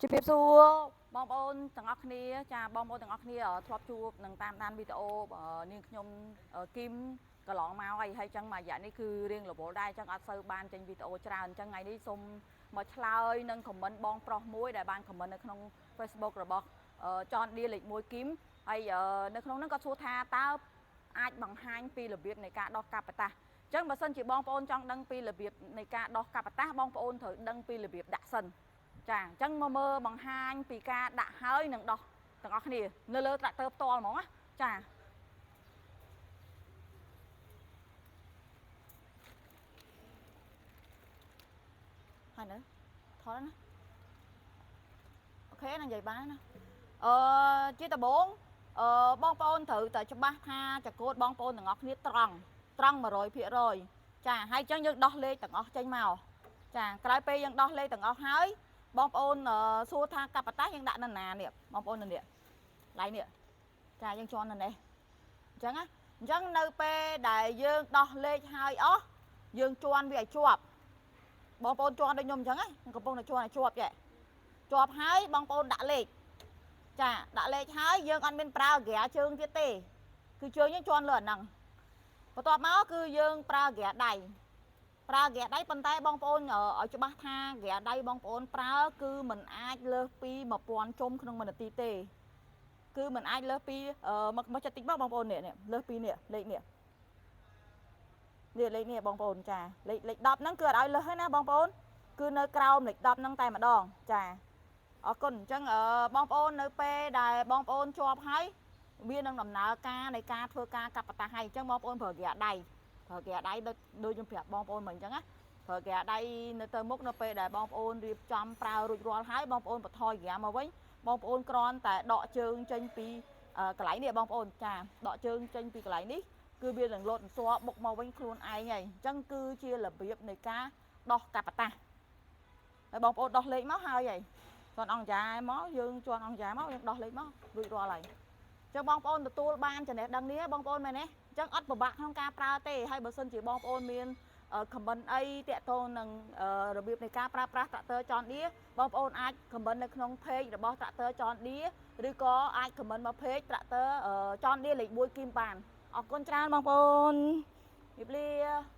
ជំរាបសួរបងប្អូនទាំងអស់គ្នាចាបងប្អូនទាំងអស់គ្នាធ្លាប់ជួបនឹងតាមដានវីដេអូនាងខ្ញុំគីមកន្លងមកហើយចឹងមួយរយៈនេះគឺរៀងរវល់ដែរចឹងអត់សូវបានចេញវីដេអូច្រើនចឹងថ្ងៃនេះសូមមកឆ្លើយនឹងខមមិនបងប្រុសមួយដែលបានខមមិននៅក្នុង Facebook របស់ចនឌីលេខ1គីមហើយនៅក្នុងហ្នឹងក៏សួរថាតើអាចបង្ហាញពីរបៀបនៃការដោះកាប់តាសចឹងបើសិនជាបងប្អូនចង់ដឹងពីរបៀបនៃការដោះកាប់តាសបងប្អូនត្រូវដឹងពីរបៀបដាក់សិនចាអញ្ចឹងមកមើលបង្ហាញពីការដាក់ហើយនឹងដោះទាំងអស់គ្នានៅលើត្រាក់ទ័រផ្ទាល់ហ្មងណាចាហើយនៅថតណាអូខេណានិយាយបានណាជាដំបូងបងប្អូនត្រូវតែច្បាស់ថាចក្កូតបងប្អូនទាំងអស់គ្នាត្រង់100%ចាហើយអញ្ចឹងយើងដោះលេខទាំងអស់ចេញមកចាក្រោយពេលយើងដោះលេខទាំងអស់ហើយបងប្អូនសួរថាកັບបតាយើងដាក់នៅណានេះបងប្អូននៅនេះឡៃនេះចាយើងជន់នៅនេះអញ្ចឹងណាអញ្ចឹងនៅពេលដែលយើងដោះលេខហើយអស់យើងជន់វាឲ្យជាប់បងប្អូនជន់ដូចខ្ញុំអញ្ចឹងណាកំពុងតែជន់ឲ្យជាប់ចេះជាប់ហើយបងប្អូនដាក់លេខចាដាក់លេខហើយយើងអត់មានប្រើក្រាជើងទៀតទេគឺជើងយើងជន់លើអាហ្នឹងបន្ទាប់មកគឺយើងប្រើក្រាដៃប៉ុន្តែបងប្អូនឲ្យច្បាស់ថាក្រាដៃបងប្អូនប្រើគឺมันអាចលើសពី1000ជុំក្នុង1នាទីទេគឺมันអាចលើសពីមកចិត្តតិចបងប្អូននេះលើសពីនេះលេខនេះលេខនេះបងប្អូនចាលេខ10ហ្នឹងគឺអត់ឲ្យលើសទេណាបងប្អូនគឺនៅក្រោមលេខ10ហ្នឹងតែម្ដងចាអរគុណអញ្ចឹងបងប្អូននៅពេលដែលបងប្អូនជាប់ហើយវានឹងដំណើរការនៃការធ្វើការកាប់បតាហើយអញ្ចឹងបងប្អូនប្រើក្រាដៃដូចខ្ញុំប្រាប់បងប្អូនមិនអញ្ចឹងណាប្រើក្រាដៃនៅទៅមុខនៅពេលដែលបងប្អូនរៀបចំប្រើរួចរាល់ហើយបងប្អូនបន្ថយក្រាមកវិញបងប្អូនគ្រាន់តែដកជើងចេញពីកន្លែងនេះបងប្អូនចាដកជើងចេញពីកន្លែងនេះគឺវានឹងលោតស័របុកមកវិញខ្លួនឯងហើយអញ្ចឹងគឺជារបៀបនៃការដោះកាប់បតាហើយបងប្អូនដោះលេខមកហើយជន់អង្គចាមកយើងជន់អង្គចាមកយើងដោះលេខមករួចរាល់ហើយចឹងបងប្អូនទទួលបានចំណេះដឹងនេះបងប្អូនមែនទេអញ្ចឹងអត់ពិបាកក្នុងការប្រើទេហើយបើសិនជាបងប្អូនមានខមមិនអីតាក់ទងនឹងរបៀបនៃការប្រើប្រាស់ត្រាក់ទ័រចនឌីបងប្អូនអាចខមមិននៅក្នុង page របស់ត្រាក់ទ័រចនឌីឬក៏អាចខមមិនមក page ត្រាក់ទ័រចនឌីលេខ1គីមបានអរគុណច្រើនបងប្អូនជម្រាបលា